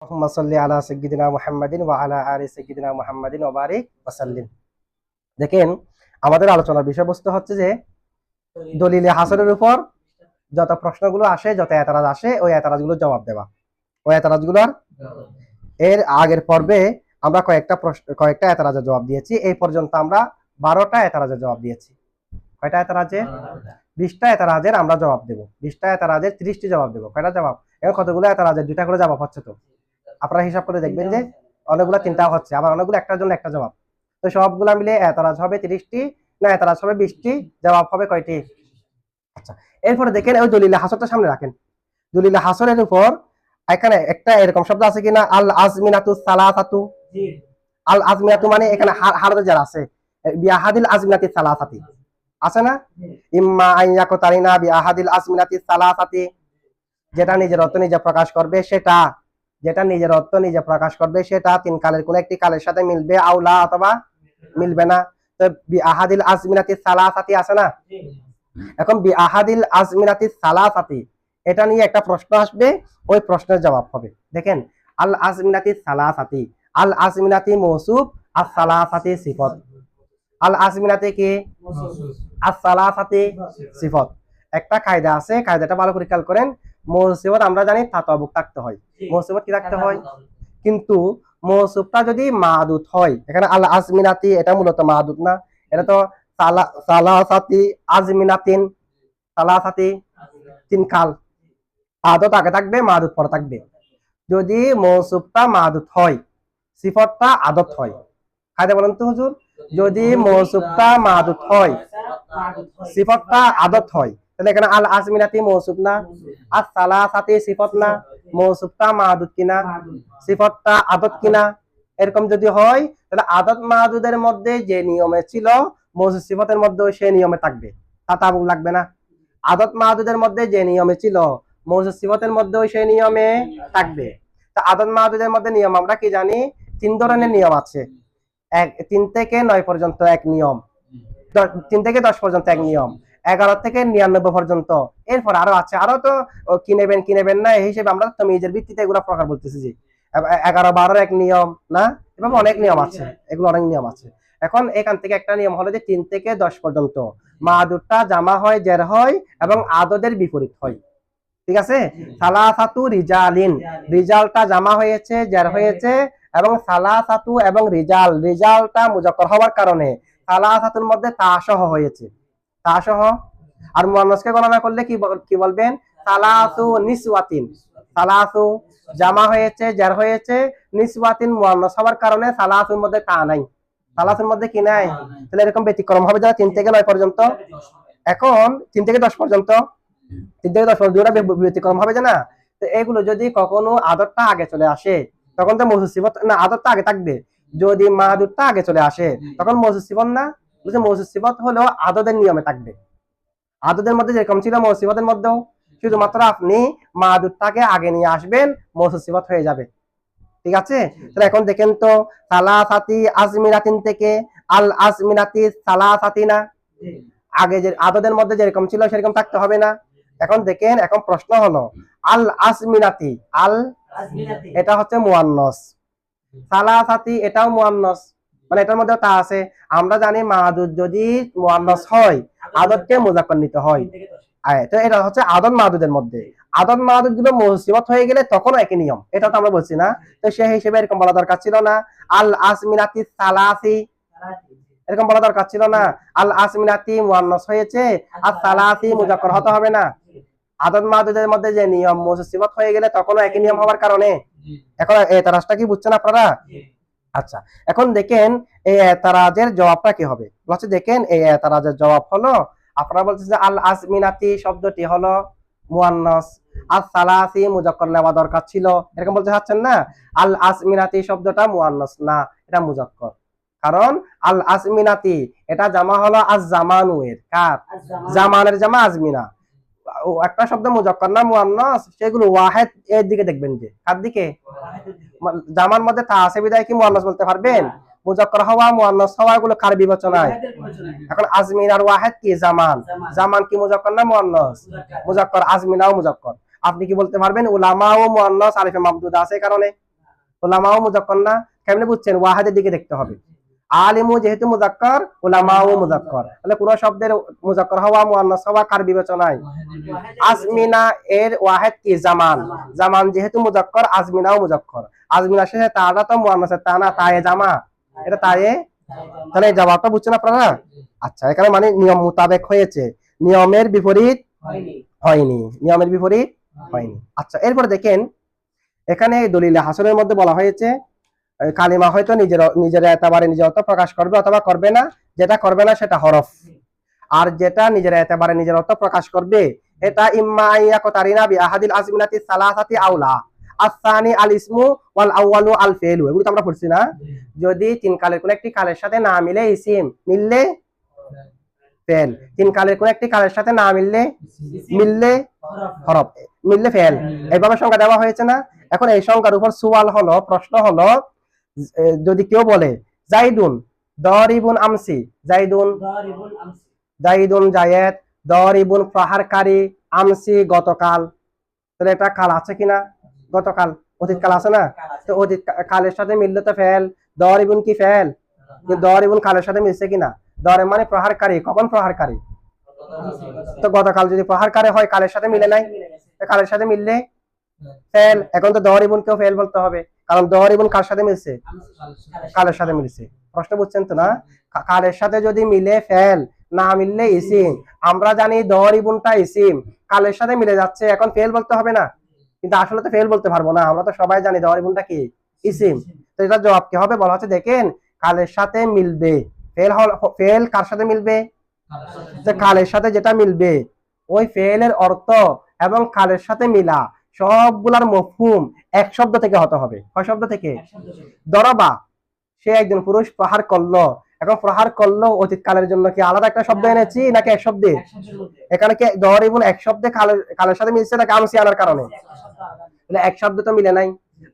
আল্লাহুম্মা সাল্লি আলা সাইয়্যিদিনা মুহাম্মাদিন ওয়া আলা আলি সাইয়্যিদিনা মুহাম্মাদিন ওয়া বারিক ওয়া সাল্লিম। দেখেন, আমাদের আলোচনার বিষয়বস্তু হচ্ছে যে দলিলে হাসরের উপর যত প্রশ্নগুলো আসে, যত এতরাজ আসে, ওই এতরাজগুলো জবাব দেওয়া। ওই এতরাজগুলোর এর আগের পর্বে আমরা কয়েকটা এতরাজের জবাব দিয়েছি। এই পর্যন্ত আমরা 12টা এতরাজের জবাব দিয়েছি। কয়টা এতরাজের? 20টা এতরাজের আমরা জবাব দেব। 20টা এতরাজের 30টি জবাব দেব। কয়টা জবাব? এখন কতগুলো এতরাজের 2টা করে জবাব হচ্ছে। তো আপনারা হিসাব করে দেখবেন যে অনেকগুলো 3টাও হচ্ছে, আবার অনেকগুলো একটার জন্য একটা জবাব। তো সবগুলা মিলে এতরাজ হবে 30টি, না এতরাজ হবে 20টি, জবাব হবে কয়টি? আচ্ছা, এরপরে দেখেন ওই দলিলে হাসরটা সামনে রাখেন। দলিলে হাসরের উপর এখানে একটা এরকম শব্দ আছে কিনা, আল আজমিনাতু সালাসাতু। আল আজমিনাতু মানে এখানে হারতে যারা আছে, বিআহাদিল আজমিনাতি সালাসাতি আছে না? ইম্মা আইয়াকুতারিনা বিআহাদিল আজমিনাতি সালাসাতি, যেটা নিজের অর্থ নিজে প্রকাশ করবে সেটা, যেটা নিজের অর্থ নিজে প্রকাশ করবে সেটা 3 কালের কোন একটি কালের সাথে মিলবে, আউলা অথবা মিলবে না। তো বিআহাদিল আজমিনাতি সালাসাতি আছে না? এখন বিআহাদিল আজমিনাতি সালাসাতি এটা নিয়ে একটা প্রশ্ন আসবে, ওই প্রশ্নের জবাব হবে। দেখেন, আল আজমিনাতি সালাসাতি, আল আজমিনাতি মৌসুফ, আস সালাসাতি সিফত। আল আজমিনাতি কি? আস সালাসাতি সিফত। একটা কায়দা আছে, কায়দাটা ভালো করে খেয়াল করেন। মৌসুফত আমরা জানি তাতাবুক থাকতে হয়, মৌসুফত কি রাখতে হয়? কিন্তু মৌসুফটা যদি মাদুদ হয়, এখানে আল আজমিনাতি এটা মূলত মাদুদ না, এটা তো সালাসাতি আজমিনাতিন, সালাসাতি 3 কাল। আদত আগে থাকবে, মাদুদ পরে থাকবে। যদি মৌসুফটা মাদুদ হয়, সিফতটা আদত হয়। কায়দা বলেন তো হুজুর, যদি মৌসুফটা মাদুদ হয়, সিফতটা আদত হয়, তাহলে এখানে আল আজমিনাতি মৌসুফ না, আর সালাসাতি সিফত না, মৌসুফটা মাদুদ কিনা, সিফতটা আদত কিনা। এরকম যদি হয়, তাহলে আদত মাদুদের মধ্যে যে নিয়মে ছিল, মৌসুফ সিফতের মধ্যে সেই নিয়মে থাকবে, তাতাবুক লাগবে না। আদত মাদুদের মধ্যে যে নিয়মে ছিল, মৌসুফ সিফতের মধ্যেও সেই নিয়মে থাকবে। তা আদত মাদুদের মধ্যে নিয়ম আমরা কি জানি? 3 ধরনের নিয়ম আছে। 3 থেকে 9 পর্যন্ত এক নিয়ম, 3 থেকে 10 পর্যন্ত এক নিয়ম, 11 থেকে 99 পর্যন্ত। এরপর আরো আছে, আরো তো কি নেবেন না এই হিসেবে আমরা তামিজের ভিত্তিতে এগুলো প্রকার বলতেছি যে 11 12 এক নিয়ম না, এভাবে অনেক নিয়ম আছে, এগুলো অনেক নিয়ম আছে। এখন এখান থেকে একটা নিয়ম হলো যে 3 থেকে 10 পর্যন্ত মাদুদটা জামা হয়, জের হয় এবং আদদের বিপরীত হয়। ঠিক আছে? সালাসাতু রিজালিন, রিজালটা জামা হয়েছে, জের হয়েছে, এবং সালাসাতু এবং রিজাল, রিজালটা মুজাক্কার হওয়ার কারণে সালাসাতুর মধ্যে তা সহ হয়েছে, তা সহ। আর মুয়ান্নাসকে গণনা করলে কি বলবেন? সালাসু নিসওয়াতিন, সালাসু জামা হয়েছে, জের হয়েছে, নিসওয়াতিন মুয়ান্নাস হওয়ার কারণে সালাসুর মধ্যে তা নাই, সালাসুর মধ্যে কি নাই। তাহলে এরকম ব্যতিক্রম হবে যারা 3 থেকে 9 পর্যন্ত। এখন 3 থেকে 10 পর্যন্ত, 3 থেকে 10 পর্যন্ত ব্যতিক্রম হবে যে না। তো এগুলো যদি কখনো আদতটা আগে চলে আসে, তখন তো মৌসুফ সিফত না, আদতটা আগে থাকবে। যদি মাদুদটা আগে চলে আসে, তখন মৌসুফ সিফত না, মৌসুফ সিফত হলো আদতের নিয়মে থাকবে। আদতের মধ্যে যেরকম ছিল মৌসুফ সিফতের মধ্যেও, শুধুমাত্র আপনি মাদুদটাকে আগে নিয়ে আসবেন, মৌসুফ সিফত হয়ে যাবে। ঠিক আছে? তাহলে এখন দেখেন তো, সালাসাতি আজমিনাতিন থেকে আল আজমিনাতি সালাসাতিনা, আগে যে আদতের মধ্যে যেরকম ছিল সেরকম থাকতে হবে না। এখন দেখেন, এখন প্রশ্ন হলো আল আসমিনাতি, আল এটা হচ্ছে মুয়ান্নাস, সালাসাতি এটাও মুয়ান্নাস, মানে এটার মধ্যে তা আছে। আমরা জানি মাদুদ যদি মুয়ান্নাস হয়, আদতকে মুযাক্কার নিতে হয়। তো এটা হচ্ছে আদত মাদুদের মধ্যে। আদত মাদুদ গুলো মুসিবত হয়ে গেলে তখন একই নিয়ম, এটা তো আমরা বলছি না। তো সেই হিসেবে এরকম বলা দরকার ছিল না, আল আসমিনাতি সালাসি, এরকম বলা দরকার ছিল না। আল আসমিনাতি মুয়ান্নাস হয়েছে, আর সালাসি মুযাক্কার হতে হবে না। আদত মাদুদের মধ্যে যে নিয়ম, মুসিবত হয়ে গেলে তখনও একই নিয়ম হওয়ার কারণে। এখন এতরাজটা কি বুঝছেন আপনারা? আচ্ছা, এখন দেখেন এই এতরাজের জবাবটা কি হবে। বলছে দেখেন, এই এতরাজের জবাব হলো, আপনারা বলতেছেন আল আসমিনাতি শব্দটি হলো মুয়ান্নাস, আর সালাসি মুযাক্কার নেওয়া দরকার ছিল, এরকম বলতে চাচ্ছেন না। আল আসমিনাতি শব্দটা মুয়ান্নাস না, এটা মুযাক্কার। কারণ আল আসমিনাতি এটা জামা হলো আজ জামানু, এর কার? জামানের জামা আজমিনা। একটা শব্দ মুযাক্কার না মুয়ান্নাস, সেগুলো ওয়াহিদ এর দিকে দেখবেন, যে কার দিকে? জামার মধ্যে তা আছে বিধায় কি মুয়ান্নাস বলতে পারবেন? মুযাক্কার হওয়া মুয়ান্নাস হওয়া এগুলো কার বিবেচনায়? এখন আজমিন আর ওয়াহিদ কি? জামান। জামান কি মুযাক্কার না মুয়ান্নাস? মুযাক্কার। আজমিনাও মুযাক্কার। আপনি কি বলতে পারবেন উলামা ও মুয়ান্নাস আলিফে মামদুদা আছে কারণে? উলামাও মুজাক্কার না, কেমনে বুঝছেন? ওয়াহিদের দিকে দেখতে হবে। আলিমু যেহেতু মুজাক্কার, উলামাও মুজাক্কার, তাহলে কোন শব্দের মুজাক্কার হওয়া মুয়ান্নাস হওয়া কার বিবেচনায়? আজমিনা এর ওয়াহিদ কি? জামান। জামান যেহেতু মুজাক্কার, আজমিনাও মুজাক্কার। আজমিনা শেষে তাটা তো মুয়ান্নাসের তা না, তায়ে জামা, এটা তায়ে। তাহলে এই জবাবটা বুঝছেন আপনারা? আচ্ছা, এখানে মানে নিয়ম মোতাবেক হয়েছে, নিয়মের বিপরীত হয়নি, নিয়মের বিপরীত হয়নি। আচ্ছা, এরপর দেখেন এখানে দলিলে হাসনের মধ্যে বলা হয়েছে কালিমা হয়তো নিজের এতবারে নিজের অর্থ প্রকাশ করবে অথবা করবে না, যেটা করবে না সেটা হরফ, আর যেটা নিজের এতবারে নিজের অর্থ প্রকাশ করবে এটা ইম্মা ইয়াকতারিনা বি আহাদিল আজমিনাতি সালাসাতি আউলা আসানি আল ইসমু ওয়াল আউয়ালু আল ফিলু, এগুলো তো আমরা পড়ছি না? যদি তিন কালের কোন একটি কালের সাথে না মিলে ইসিম, মিললে ফেল। তিন কালের কোন একটি কালের সাথে না মিললে হরফ, মিললে ফেল। এইভাবে সংখ্যা দেওয়া হয়েছে না? এখন এই সংখ্যার উপর সুয়াল হলো, প্রশ্ন হলো, যদি কেউ বলে জাইদুন দরিবুন আমসি, জাইদুন জায়েদ, দরিবুন প্রহারকারী, আমসি গতকাল, তাহলে এটা কাল আছে কিনা? গতকাল অতীত কাল আছে না? তো অতীত কালের সাথে মিললে তো ফেল। দরিবুন কি ফেল? দরিবুন কালের সাথে মিলছে কিনা? দরে মানে প্রহারকারী, কখন প্রহারকারী? তো গতকাল যদি প্রহারকারী হয় কালের সাথে মিলে নাই, কালের সাথে মিললে ফেল। এখন তো দরিবুন কেও ফেল বলতে হবে, কারণ দরিবুন কার সাথে মিলছে? কালের সাথে মিলছে। প্রশ্ন বুঝছেন তো না? কালের সাথে যদি মিলে ফেল, না মিললে ইসিম। আমরা জানি দরিবুনটা ইসিম, কালের সাথে মিলে যাচ্ছে, এখন ফেল বলতে হবে না, কিন্তু আসলে তো ফেল বলতে পারবো না, আমরা তো সবাই জানি দরিবুনটা কি? ইসিম। তো এটা জবাব কি হবে? বলা হচ্ছে দেখেন কালের সাথে মিলবে, ফেল কার সাথে মিলবে? কালের সাথে যেটা মিলবে ওই ফেলের অর্থ এবং কালের সাথে মিলা সবগুলার মফহুম এক শব্দ থেকে হতে হবে। কয় শব্দ থেকে? দরবা, সে একজন পুরুষ প্রহার করলো, এখন প্রহার করলো অতীত কালের জন্য কি আলাদা একটা শব্দ এনেছি নাকি এক শব্দে? এখানে কি দরিবুন এক শব্দে কালের সাথে মিলছে নাকি আমসি আনার কারণে? এক শব্দ তো মিলে নাই,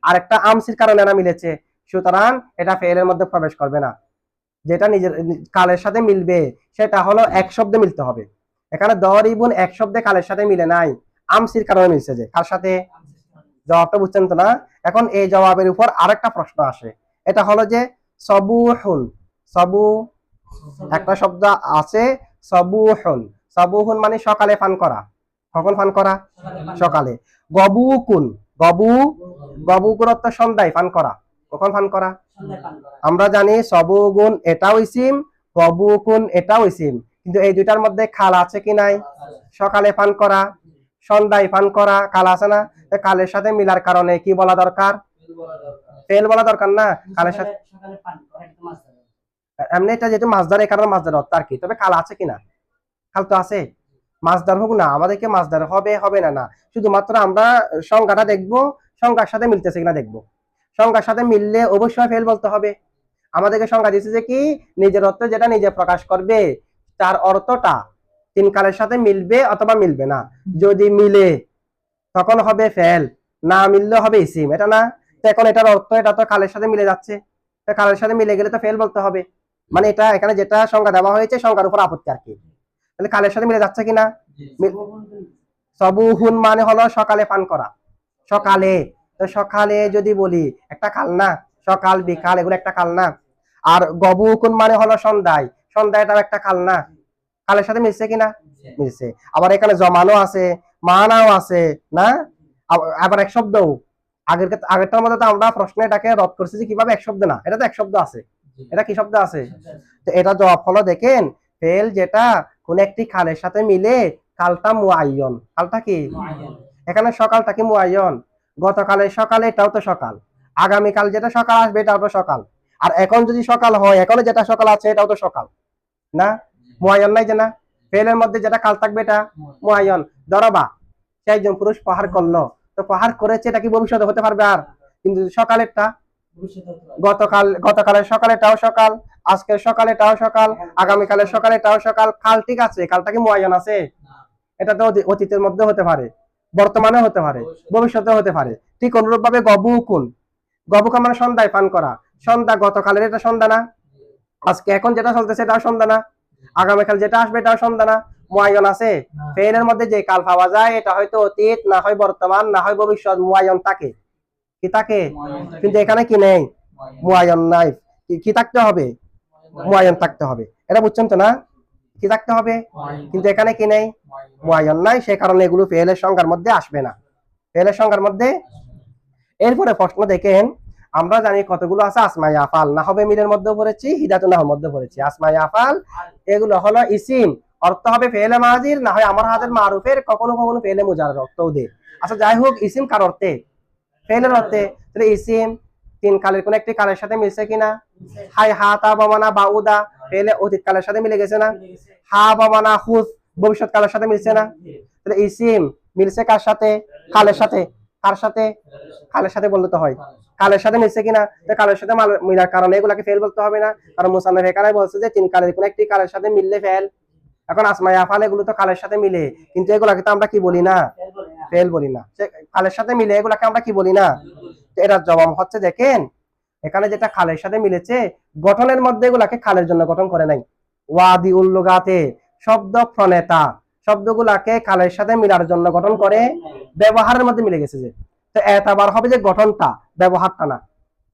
আর একটা আমসির কারণে না মিলেছে, সুতরাং এটা ফেলের মধ্যে প্রবেশ করবে না। যেটা নিজের কালের সাথে মিলবে সেটা হলো এক শব্দে মিলতে হবে। এখানে দরিবুন এক শব্দে কালের সাথে মিলে নাই, আমসির কারণে মিলছে। যে কার সাথে? জবাবটা বুঝছেন তো না? এখন এই জবাবের উপর আরেকটা প্রশ্ন আসে, এটা হলো যে সবুহুন, সবু একটা শব্দ আছে সবুহুন, সবুহুন মানে সকালে পান করা। কখন পান করা? সকালে। গবুকুন, গবুকুন অর্থ সন্ধ্যায় পান করা। কখন পান করা? আমরা জানি সবুগুন এটাও ইসিম, গবুকুন এটাও ইসিম, কিন্তু এই দুইটার মধ্যে খাল আছে কি নাই? সকালে পান করা, সন্ধ্যায় পান করা, কাল আছে না? কালের সাথে মিলার কারণে কি বলা দরকার? ফেল বলা দরকার না? কালের সাথে এমনি এটা যেহেতু মাছদার, এই কারণে মাছদার অর্থ আর কি, তবে কাল আছে কিনা? কাল তো আছে। মাছদার হোক না, আমাদেরকে মাছদার হবে হবে না, শুধুমাত্র আমরা সংজ্ঞাটা দেখবো, সংজ্ঞার সাথে মিলতেছে কিনা দেখবো। সংজ্ঞার সাথে মিললে অবশ্যই ফেল বলতে হবে। আমাদেরকে সংজ্ঞা দিচ্ছে যে কি নিজের অর্থ যেটা নিজে প্রকাশ করবে তার অর্থটা তিন কালের সাথে মিলবে অথবা মিলবে না। যদি মিলে তখন হবে ফেল, না মিললে হবে ইসিম, এটা না? তো এখন এটার অর্থ এটা তো কালের সাথে মিলে যাচ্ছে, কালের সাথে মিলে গেলে তো ফেল বলতে হবে। মানে এটা এখানে যেটা সংজ্ঞা দেওয়া হয়েছে সংজ্ঞার উপর আপত্তি আর কি। তাহলে কালের সাথে মিলে যাচ্ছে কিনা? সবুহুন মানে হলো সকালে পান করা, সকালে। তো সকালে যদি বলি একটা কাল না? সকাল বিকাল এগুলো একটা কাল না? আর গবুকুন মানে হলো সন্ধ্যায়, সন্ধ্যায়টাও একটা কাল না? কালের সাথে মিলছে কিনা? মিলছে। আবার এখানে জমানো আছে, মানাও আছে না? আবার এক শব্দও। আগেরটার মধ্যে তো আমরা প্রশ্নে এটাকে রদ করছি যে কিভাবে এক শব্দ না, এটা তো এক শব্দ আছে। এটা কি শব্দ আছে? তো এটা জবাব হলো দেখেন ফেল যেটা কোন একটি কালের সাথে মিলে কালটা মুআয়্যান। কালটা কি? এখানে সকালটা কি মুআয়্যান? গতকালের সকালে এটাও তো সকাল, আগামীকাল যেটা সকাল আসবে এটাও তো সকাল, আর এখন যদি সকাল হয় এখনো যেটা সকাল আছে এটাও তো সকাল না? মুআয়্যান নাই যে না? ফেলের মধ্যে যেটা কাল থাকবে এটা মুআয়্যান। দরবা, সে একজন পুরুষ প্রহার করলো, তো প্রহার করেছে এটা কি ভবিষ্যতে হতে পারবে? আর কিন্তু সকালেরটা গতকালের সকালেটাও সকাল, আজকের সকালেটাও সকাল, আগামীকালের সকালেটাও সকাল। কাল ঠিক আছে, কালটা কি মুআয়্যান আছে? এটা তো অতীতের মধ্যে হতে পারে, বর্তমানে হতে পারে, ভবিষ্যতে হতে পারে। ঠিক অনুরূপ ভাবে গবুকুন, গবুকুন মানে সন্ধ্যায় পান করা। সন্ধ্যা গতকালের এটা সন্ধ্যা না? আজকে এখন যেটা চলতেছে এটাও সন্ধ্যা না? আগামীকাল যেটা আসবে এটাও সন্ধ্যা না? মুআয়্যান আছে? ফেলের মধ্যে যে কাল পাওয়া যায় এটা হয়তো অতীত, না হয় বর্তমান, না হয় ভবিষ্যৎ, মুআয়্যান থাকে। কি থাকে, কিন্তু এখানে কি নেই, মুআয়্যান নাই। কি থাকতে হবে, মুআয়্যান থাকতে হবে। এটা বুঝছেন তো না, কি থাকতে হবে, কিন্তু এখানে কি নেই, মুআয়্যান নাই, সেই কারণে এগুলো ফেলের সংখ্যার মধ্যে আসবে না, ফেলের সংখ্যার মধ্যে। এরপরে প্রশ্ন দেখেন, আমরা জানি কতগুলো আছে, আসমাই আফাল, নাহবে মিলের মধ্যে পড়েছি, হিদায়াতুন নাহর মধ্যে পড়েছি। আসমাই আফাল এগুলো হলো ইসিম, অর্থ হবে ফেলে মাজির, না হয় আমার হাতের মারুফের, কখনো কখনো ফেলে মুজাররদ অর্থও দেয়। আচ্ছা যাই হোক, ইসিম কার অর্থে, ফেলের অর্থে। তাহলে ইসিম তিন কালের কোন একটি কালের সাথে মিলছে কিনা, হাই হা তা বামানা বাউদা ফেলে অতীত কালের সাথে মিলে গেছে না, হা বামানা হুস ভবিষ্যৎ কালের সাথে মিলছে না। তাহলে ইসিম মিলছে কার সাথে, কালের সাথে, কার সাথে, কালের সাথে বলতে তো হয়, কালের সাথে মিলছে কিনা, কালের সাথে মিলার কারণে এগুলাকে ফেল বলতে হবে না, কারণ মুসান্নিফ এখানে বলছে যে তিন কালের কোন একটি কালের সাথে মিললে ফেল। এখন আসমাই আফাল এগুলো তো কালের সাথে মিলে, কিন্তু এগুলাকে তো আমরা কি বলি না, ফেল বলি না, কালের সাথে মিলে এগুলাকে আমরা কি বলি না। এটার জবাব হচ্ছে দেখেন, এখানে যেটা খালের সাথে মিলেছে, গঠনের মধ্যে এগুলাকে খালের জন্য গঠন করে নাই। ওয়াদি উল্লুগাতে শব্দ প্রণেতা শব্দগুলাকে খালের সাথে মিলার জন্য গঠন করে, ব্যবহারের মধ্যে মিলে গেছে যে, তো এতবার হবে যে গঠনটা, ব্যবহারটা না।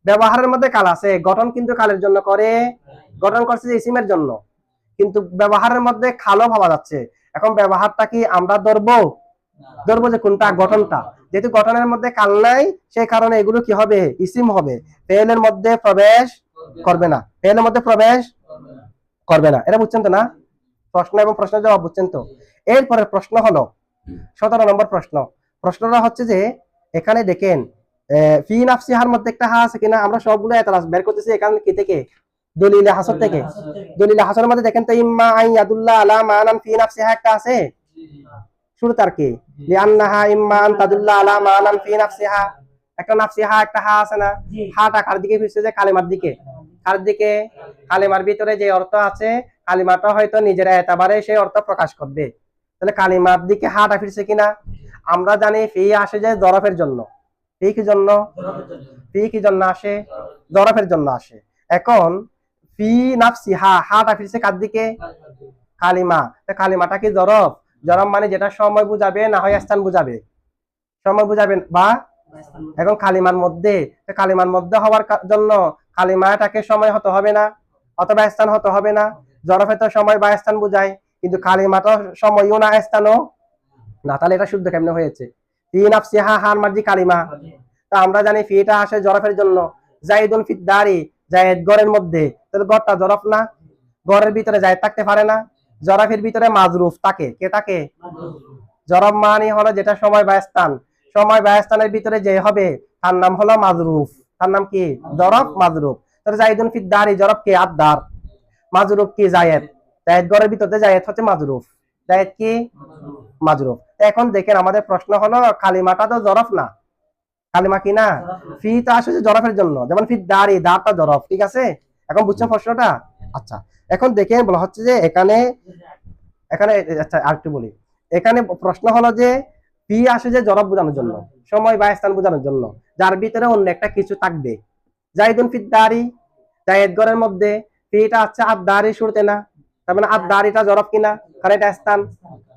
ব্যবহারের মধ্যে কাল আছে, গঠন কিন্তু কালের জন্য করে, গঠন করছে যে ইসিমের জন্য, কিন্তু ব্যবহারের মধ্যে খালও ভাবা যাচ্ছে। এখন ব্যবহারটা কি আমরা ধরবো, ধরবো যে কোনটা, গঠনটা। যেহেতু গঠনের মধ্যে কাল নাই, সেই কারণে এগুলো কি হবে, ইসিম হবে, ফেলের মধ্যে প্রবেশ করবে না, ফেলের মধ্যে প্রবেশ করবে না। এটা বুঝছেন তো না, প্রশ্ন এবং প্রশ্নের জবাব বুঝছেন তো। এরপরে প্রশ্ন হলো 17 নম্বর প্রশ্ন। প্রশ্নটা হচ্ছে যে এখানে দেখেন, ফি নাফসিহার মধ্যে একটা হা আছে কিনা, আমরা সবগুলো এতরাজ বের করতেছি এখানে কি থেকে, দলিলে হাসর থেকে। দলিলে হাসরের মধ্যে দেখেন তো, ইম্মা আন ইয়াদুল্লাহ আলা মানান ফি নাফসিহা একটা আছে শুরু তার কি, লিআন্নাহা ইম্মা আন তাদুল্লাহ আলা মানান ফি নাফসিহা, একটা নাফসিহা একটা হা আছে না, হাটা কার দিকে ফিরছে, যে কালিমার দিকে, কার দিকে, কালিমার ভিতরে যে অর্থ আছে, কালিমাটা হয়তো নিজের এতবারে সেই অর্থ প্রকাশ করবে। তাহলে কালিমার দিকে হাটা ফিরছে কিনা, আমরা জানি ফি আসে যে জরফের জন্য, ফি কি জন্য, ফি কি জন্য আসে, জরফের জন্য আসে। এখন ফি নাফসিহা হাটা ফিরছে কার দিকে, কালিমা, কালিমাটা কি জরফ, জরফ মানে যেটা সময় বুঝাবে, না হয় স্থান বুঝাবে, সময় বুঝাবেন বা। এখন কালিমার মধ্যে, কালিমার মধ্যে হওয়ার জন্য কালিমাটাকে সময় হতে হবে না, অথবা স্থান হতে হবে না। জরফে তো সময় বা স্থান বুঝায়, কিন্তু কালিমাটা সময়ও না স্থানও না, তাহলে এটা শুদ্ধ কেমনে হয়েছে, ফি নাফসিহা হার মার্জি কালিমা। তা আমরা জানি ফিটা আসে জরফের জন্য, জাইদুন ফিদ দারি জায়েদ গড়ের মধ্যে, তাহলে গড়টা জরফ না, গড়ের ভিতরে জায়েদ থাকতে পারে না, জরফের ভিতরে মাজরুফ থাকে, কে থাকে, জরফ মানে হলো যেটা সময় বা স্থান, সময় বা স্থানের ভিতরে যে হবে তার নাম হলো মাজরুফ, তার নাম কি, জরফ মাজরুফ। তাহলে জাইদুন ফিদ দারি জরফ কি, আদ-দার, মাজরুফ কি, জায়েদ, জায়েদ গড়ের ভিতরে জায়েদ হচ্ছে মাজরুফ, জায়েদ কি মাজরুফ। এখন দেখেন আমাদের প্রশ্ন হলো, কালিমাটা তো জরফ না, কালিমা কি না, ফি তো আসলে জরফের জন্য, যেমন ফিদ দারি, দারটা জরফ, ঠিক আছে। এখন বুঝছেন প্রশ্নটা। আচ্ছা এখন দেখেন বলা হচ্ছে যে এখানে, এখানে আচ্ছা আরেকটু বলি, এখানে প্রশ্ন হলো যে ফি আসে যে জরফ বোঝানোর জন্য, সময় বা স্থান বোঝানোর জন্য, যার ভিতরে অন্য একটা কিছু থাকবে। জাইদুন ফিদ দারি জায়েদ গড়ের মধ্যে, ফিটা হচ্ছে আদ-দারি শুরুতে না, তার মানে আদ-দারিটা জরফ কিনা, কারণ এটা স্থান,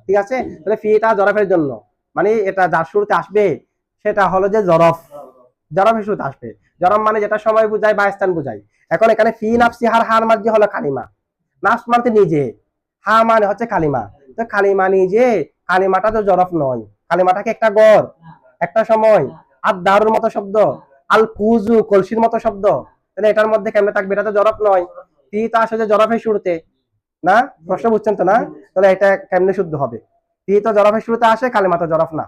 ঠিক আছে। তাহলে ফিটা জরফের জন্য, মানে এটা যার শুরুতে আসবে সেটা হলো যে জরফ, জরফের শুরুতে আসবে। জরফ মানে যেটা সময় বুঝায় বা স্থান বুঝায়। এখন এখানে ফি নাফসিহার হার মার্জি হলো কালিমা, নাফস মানে নিজে, হা মানে হচ্ছে কালিমা। তো কালিমা নিজে, কালিমাটা তো জরফ নয়, কালিমাটা কি একটা গড়, একটা সময়, আদ-দারুর মতো শব্দ, আল কুজু কলসির মতো শব্দ, তাহলে এটার মধ্যে কেমনে থাকবে, এটা তো জরফ নয়। ফি তো আসলে জরফের শুরুতে না, প্রশ্ন বুঝছেন তো না, তাহলে এটা কেমনে শুদ্ধ হবে, ফি তো জরফের শুরুতে আসে, কালিমা তো জরফ না।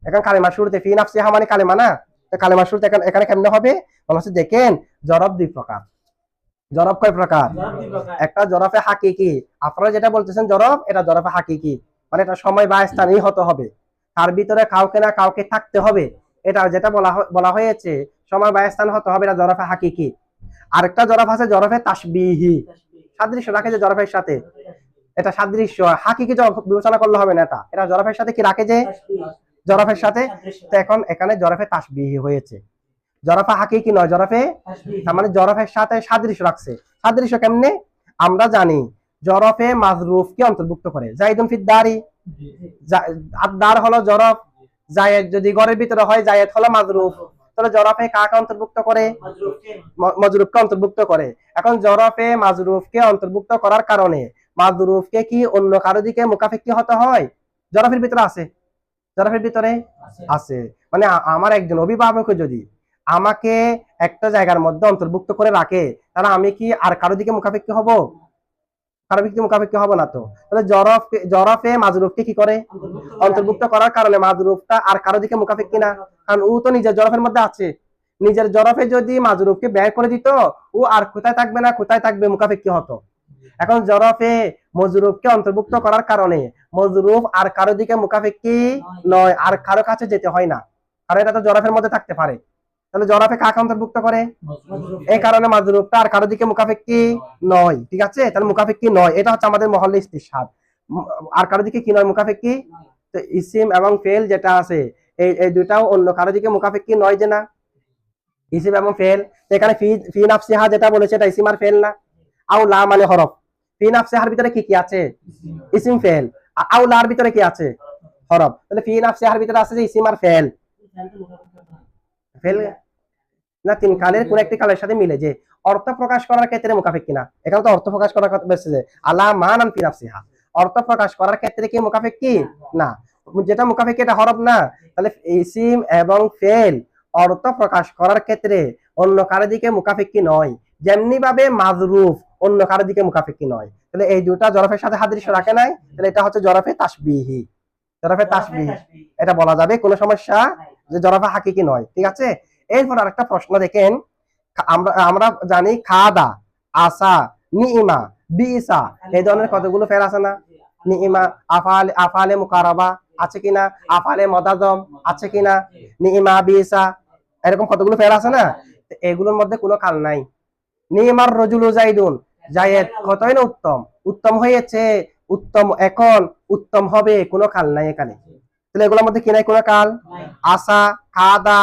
এখন কালিমার শুরুতে ফি নাফসিহা মানে কালিমা না, তো কালিমার শুরুতে এখানে কেমনে হবে, বলা হচ্ছে দেখেন জরফ দুই প্রকার। জরফ কয় প্রকার, একটা জরফে হাকিকি, আপনারা যেটা বলতেছেন জরফ, এটা জরফে হাকিকি, মানে এটা সময় বা স্থানই হতে হবে, তার ভিতরে কাউকে না কাউকে থাকতে হবে, এটা যেটা বলা হয়েছে সময় বা স্থান হতে হবে, এটা জরফে হাকিকি। আরেকটা জরফ আছে জরফে তাসবিহি, সাদৃশ্য রাখে যে জরফের সাথে, এটা সাদৃশ্য, হাকিকি বিবেচনা করলে হবে না, এটা জরফের সাথে কি রাখে যে, জরফের সাথে। তো এখন এখানে জরফে তাসবিহি হয়েছে, জরফে হাকিকি নয়, জরফে, তার মানে জরফের সাথে সাদৃশ্য রাখছে। সাদৃশ্য কেমনে, আমরা জানি জরফে মাজরুফ কে অন্তর্ভুক্ত করে, জাইদুন ফিদ দারি, আদ-দার হলো জরফ, জায়েদ যদি ঘরের ভিতরে হয় জায়েদ হলো মাজরুফ। তো তাহলে জরাফে কাকে অন্তর্ভুক্ত করে? মাজরুফকে অন্তর্ভুক্ত করে। এখন জরাফে মাজরুফকে অন্তর্ভুক্ত করার কারণে মাজরুফকে কি অন্য কারো দিকে মুখাফেক্ষি হতে হয়? জরাফের ভিতরে আছে, জরাফের ভিতরে আছে। মানে আমার একজন অভিভাবক যদি আমাকে একটা জায়গার মধ্যে অন্তর্ভুক্ত করে রাখে, তাহলে আমি কি আর কারো দিকে মুখাপেক্ষী হব? কারো দিকে মুখাপেক্ষী হব না তো। তাহলে জরফে মাজরুফকে কি করে? অন্তর্ভুক্ত করার কারণে মাজরুফটা আর কারো দিকে মুখাপেক্ষী না, কারণ ও তো নিজের জরফের মধ্যে আছে। নিজের জরফে যদি মাজরুফকে বের করে দিত, ও আর কোথায় থাকবে না, কোথায় থাকবে? মুখাপেক্ষী হতো। এখন জরফে মজরুফকে অন্তর্ভুক্ত করার কারণে মজরুফ আর কারো দিকে মুখাপেক্ষী নয়, আর কারো কাছে যেতে হয় না, কারণ এটা তো জরফের মধ্যে থাকতে পারে। তাহলে জরাফে কাকে অন্তর্ভুক্ত করে? এই কারণে মাজরুফটা আর কারো দিকে মুখাপেক্ষী নয়। ঠিক আছে, তাহলে মুখাপেক্ষী নয়, এটা হচ্ছে আমাদের মহল্লে ইস্তিশহাদ। আর কারো দিকে কি নয়? মুখাপেক্ষী। তো ইসিম এবং ফেল যেটা আছে এই দুটাও অন্য কারো দিকে মুখাপেক্ষী নয় যে না, ইসিম এবং ফেল। এখানে ফি নাফসিহা যেটা বলেছে এটা ইসিম আর ফেল না। আও লা মানে হরফ। ফি নাফসিহার ভিতরে কি কি আছে? ESIM fail. আও লার ভিতরে কি আছে? হরফ। তাহলে ফি নাফসিহার ভিতরে আছে যে ইসিম আর ফেল। ফেল না, তিন কালের কোন একটি কালের সাথে মিলে যে অর্থ প্রকাশ করার ক্ষেত্রে মুখাপেক্ষী না। এখানে তো অর্থ প্রকাশ করার কথা বলছে যে আলা মান ফি নাফসিহা, অর্থ প্রকাশ করার ক্ষেত্রে কি মুখাপেক্ষী না? যেটা মুখাপেক্ষী এটা হরফ না। তাহলে ইসিম এবং ফেল অর্থ প্রকাশ করার ক্ষেত্রে অন্য কারো দিকে মুখাপেক্ষী নয়, যেমনি ভাবে মাজরুফ অন্য কারো দিকে মুখাপেক্ষী নয়। তাহলে এই দুটা জরফের সাথে হাদিস রাখে নাই, তাহলে এটা হচ্ছে জরফে তাসবিহি। জরফে তাসবিহি এটা বলা যাবে, কোনো সমস্যা যে জরফে হাকিকি নয়। ঠিক আছে, এরপর আরেকটা প্রশ্ন দেখেন। আমরা জানি খাদা, আসা, নিইমা, বিইসা এই ধরনের কতগুলো ফেল আছে না? নিইমা, আফালে মুকারাবা আছে কিনা? আফালে মদাজম আছে কিনা? নিইমা, বিইসা এরকম কতগুলো ফেল আছে না? এগুলোর মধ্যে কোনো কাল নাই। নিইমার রজুলু জাইদুন, জায়েদ কতই না উত্তম, উত্তম হয়েছে, উত্তম এখন, উত্তম হবে, কোনো কাল নাই এখানে। তাহলে এগুলোর মধ্যে কি নাই? কোনো কাল। আসা, খাদা,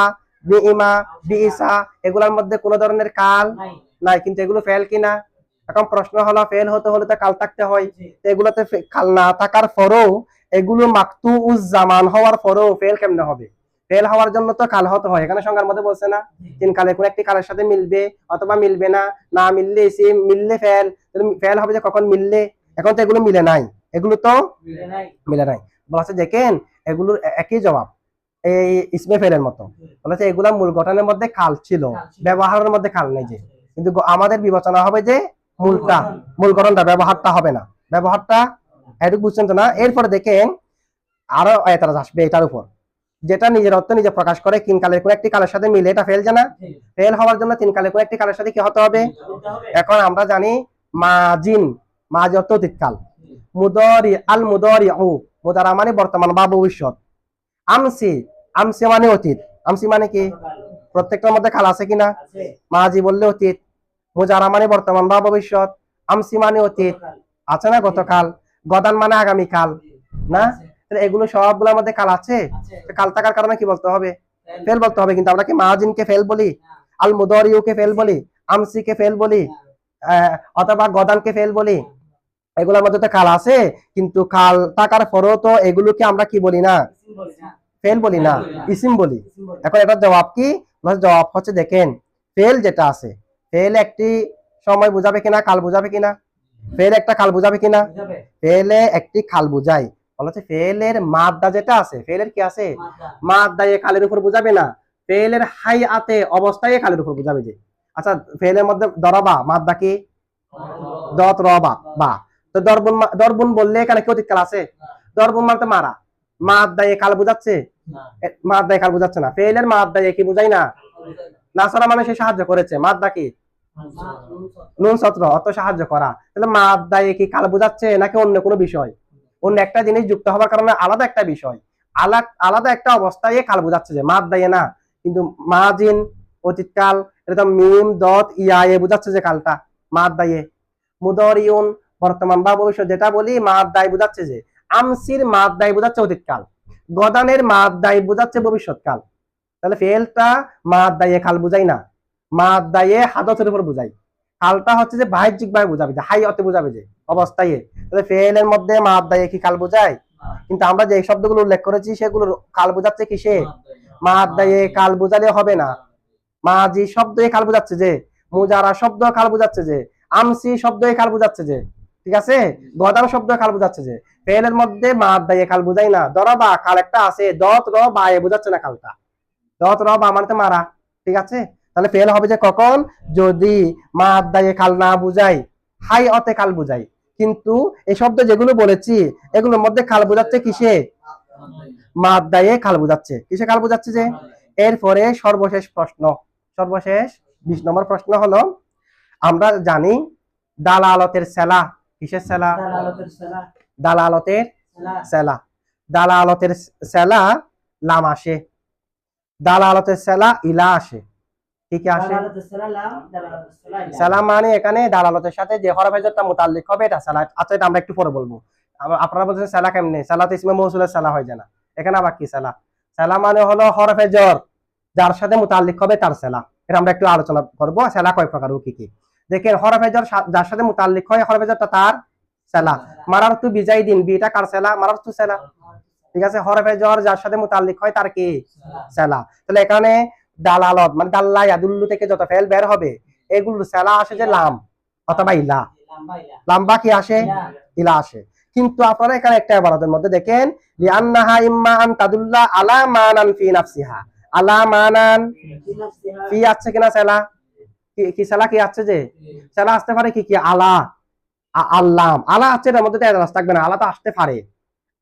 নিইমা, বিইসা এগুলোর মধ্যে কোন ধরনের কাল নাই, কিন্তু এগুলো ফেল কিনা? এখন প্রশ্ন হলো ফেল হতে হলে তো কাল থাকতে হয়। এগুলোতে কাল না থাকার পরেও, এগুলো মাকতুউজ জামান হওয়ার পরেও ফেল কেমনে হবে? ফেল হওয়ার জন্য তো কাল হতে হয়। এখানে সংজ্ঞার মধ্যে বলছে না তিন কালে কোন একটি কালের সাথে মিলবে অথবা মিলবে না, না মিললে ইসিম, মিললে ফেল। ফেল হবে যে কখন? মিললে। এখন তো এগুলো মিলে নাই, এগুলো তো মিলে নাই। বলছে দেখেন এগুলোর একই জবাব, এই ইসমে ফেলের মতো। বলেছে এগুলা মূল গঠনের মধ্যে কাল ছিল, ব্যবহারের মধ্যে কাল নেই যে, কিন্তু আমাদের বিবেচনা হবে যে মূলটা, মূল গঠনটা, ব্যবহারটা হবে না। ব্যবহারটা এটুকু বুঝছেন তো না? এরপরে দেখেন আরো এতরাজ আসবে এটার উপর, যেটা নিজের অর্থ নিজে প্রকাশ করে তিন কালের কোন একটি কালের সাথে মিলে, এটা ফেল জানা। ফেল হওয়ার জন্য তিন কালের কোন একটি কালের সাথে কি হতে হবে? এখন আমরা জানি মাজিন, মাজি অর্থ অতীতকাল, মুদরি আল মুদরি ও মুদারা মানে বর্তমান বা ভবিষ্যৎ, আমসি, আমসি মানে অতীত, আমসি মানে কি? প্রত্যেকটার মধ্যে কাল আছে কিনা? মাজি বললে অতীত, মুজারা মানে বর্তমান বা ভবিষ্যৎ, আমসি মানে অতীত আছে না, গতকাল, গদান মানে আগামীকাল না? এগুলো সবগুলোর মধ্যে কাল আছে। কাল থাকার কারণে কি বলতে হবে? ফেল বলতে হবে। কিন্তু আমরা কি মাজিনকে ফেল বলি, আল মুদরিউকে ফেল বলি, আমসিকে ফেল বলি, অথবা গদানকে ফেল বলি? এগুলোর মধ্যে তো কাল আছে, কিন্তু কাল থাকার পরেও তো এগুলোকে আমরা কি বলি না? ফেল বলি না, ইসিম বলি। এখন এটার জবাব কি? জবাব হচ্ছে দেখেন, ফেল যেটা আছে, ফেল একটি সময় বুঝাবে কিনা, কাল বুঝাবে কিনা? ফেল একটা কাল বুঝাবে কিনা? ফেলে একটি কাল বুঝাই। বলছে ফেলের মাদ্দা যেটা আছে, ফেলের কি আছে? মাদ্দা এ কালের উপর বুঝাবে না, ফেলের হাই আতে অবস্থায় কালের উপর বুঝাবে যে। আচ্ছা, ফেলের মধ্যে দরবা মাদ্দা কি? দত রবা বা। তো দরবুন বললে এখানে কি অতীত কাল আছে? দরবুন মানে তো মারা, মাদ্দায়ে কাল বুঝাচ্ছে? মাদ্দায়ে কাল বুঝাচ্ছে না। ফেলের মাদ্দায়ে কি বুঝাই না? নাসরা মানে সে সাহায্য করেছে, মাদ্দা কি? নুন সত্র, অত সাহায্য করা। তাহলে মাদ্দায়ে কি কাল বুঝাচ্ছে নাকি অন্য কোনো বিষয়? অন্য একটা জিনিস যুক্ত হওয়ার কারণে আলাদা একটা বিষয়, আলাদা একটা অবস্থায় কাল বুঝাচ্ছে যে, মাদ্দায়ে না। কিন্তু মাজিন অতীতকাল, এটা তো মিম দত ইয়া এ বুঝাচ্ছে যে কালটা, মাদ্দায়ে। মুদরিউন বর্তমান বা ভবিষ্যৎ যেটা বলি, মাদ্দায়ে বুঝাচ্ছে যে। আমসির মাদ্দায়ে বুঝাচ্ছে অতীতকাল, গদানের মাদ্দায়ে বুঝাচ্ছে ভবিষ্যৎকাল। তাহলে ফেলটা মাদ্দায়ে কাল বুঝাই না, মাদ্দায়ে হাদসের উপর বুঝাই। কালটা হচ্ছে যে বাহ্যিক ভাবে বুঝাবে, যে হাই অতে বুঝাবে যে অবস্থায়। তাহলে ফেলের মধ্যে মাদ্দায়ে কি কাল বুঝায়? কিন্তু আমরা যে শব্দগুলো উল্লেখ করেছি সেগুলো কাল বুঝাচ্ছে কিসে? মাদ্দায়ে কাল বুঝালে হবে না। মাজি শব্দ কাল বুঝাচ্ছে যে, মুজারা শব্দ কাল বুঝাচ্ছে যে, আমসি শব্দ কাল বুঝাচ্ছে যে, ঠিক আছে, গদান শব্দ কাল বুঝাচ্ছে যে। ফেলের মধ্যে মাদ্দায়ে কাল বুঝাই না। দরাবা কাল একটা আছে, দত র বা এ বুঝাচ্ছে না কালটা, দত র বা মানে মারা, ঠিক আছে। তাহলে ফেল হবে যে কখন, যদি মাদ্দায়ে কাল না বুঝাই, হাই অতে কাল বুঝাই। কিন্তু এই শব্দ যেগুলো বলেছি এগুলোর মধ্যে কাল বুঝাচ্ছে কিসে, মাদ্দায়ে কাল বুঝাচ্ছে, কিসে কাল বুঝাচ্ছে যে। এরপরে সর্বশেষ প্রশ্ন, সর্বশেষ 20 নম্বর প্রশ্ন হলো, আমরা জানি দালালতের সেলা, কিসের সেলা, দালালতের সেলা, দালালতের সেলা লাম আসে, দালালতের সেলা ইলা আসে, কি কি আসে, সেলা মানে এখানে দালালতের সাথে যে হরফে জরটা মুতাল্লিক হবে এটা সেলা। আচ্ছা এটা আমরা একটু পরে বলবো। আপনারা বলছেন সেলা কেমনে, সেলা তো ইসমে মৌসুলের সেলা হয় না, এখানে আবার কি সেলা। সেলা মানে হলো হরফে জর যার সাথে মুতাল্লিক হবে তার সেলা। এটা আমরা একটু আলোচনা করবো, সেলা কয় প্রকার ও কি কি। দেখেন হরফে জর যার সাথে মুতাল্লিক হয় হরফে জরটা তার সেলা। মারার তু বিজাই দিন, বিটা কার সেলা, মারার তু সেলা, ঠিক আছে। হরফে জর যার সাথে মুতাল্লিক হয় তার কি সেলা। তাহলে এখানে দালালত মানে দাল্লা ইয়াদুল্লু থেকে যত ফেল বের হবে এগুলো সেলা আসে যে লাম অথবা ইলা, লাম্বা কি আসে, ইলা আসে। কিন্তু আপনারা এখানে একটা ইবারতের মধ্যে দেখেন, লিআন্নাহা ইম্মা আন তাদুল্লা আলা মানান ফি নাফসিহা, আলা মানান ফি আছে কিনা সেলা, কি সেলা কি আছে যে, সেলা আসতে পারে কি কি আলা, আল্লাম আলা আছে, এর মধ্যে তো থাকবে না, আলা তো আসতে পারে।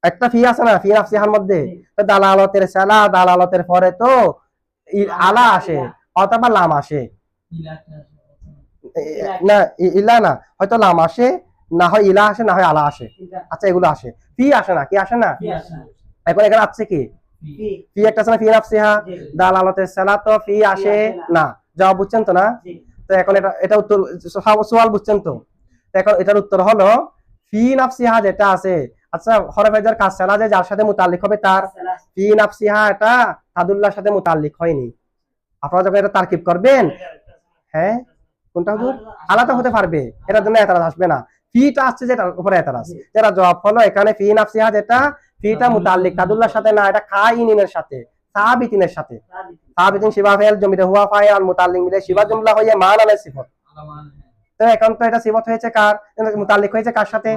একটা ফি আছে না ফি নাফসিহার মধ্যে, তো দালালতের সেলা, দালালতের পরে তো আলা আসে অথবা লাম আসে, না ইলা না, হয়তো লাম আসে, না হয় ইলা আসে, না হয় আলা আসে। আচ্ছা এগুলো আসে, ফি আসে না, কি আসে না। এখন এখানে আছে কি ফি একটা আছে না, ফি নাফসিহা, দালালতের সেলা তো ফি আসে না, জবাব বুঝছেন তো না। তো এখন এটা উত্তর সওয়াল বুঝছেন তো। এখন এটার উত্তর হলো ফি নাফসিহা যেটা আছে, আচ্ছা হরফে জর কাজ সেলা যে যার সাথে মুতাল্লিক হবে তার, ফি নাফসিহা এটা তাদুল্লাহর সাথে মুতাল্লিক হয়নি। আপনারা যখন এটা তারকিব করবেন, হ্যাঁ কোনটা হুজুর, আলাদা হতে পারবে, এটার জন্য এতরাজ আসবে না। ফিটা আসছে যেটার উপরে এতরাজ, যেটা জবাব হলো এখানে ফি নাফসিহা যেটা, ফিটা মুতাল্লিক তাদুল্লাহর সাথে না, এটা কাইনিনের সাথে, সাবিতিনের সাথে। সাবিতিন শিবা ফাইল জমিতে হুয়া ফাইল আর মুতাল্লিক মিলে শিবা জুমলা হয়ে মান আনে সিফত। তো এখন তো এটা সিফত হয়েছে কার, মুতাল্লিক হয়েছে কার সাথে,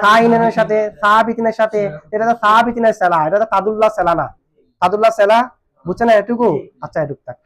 কাইনিনের সাথে, সাবিতিনের সাথে। এটা তো সাবিতিনের সেলা, এটা তো তাদুল্লাহ সেলা না, তাদুল্লাহ সেলা, বুঝছেন এটুকু। আচ্ছা এটুকু থাক।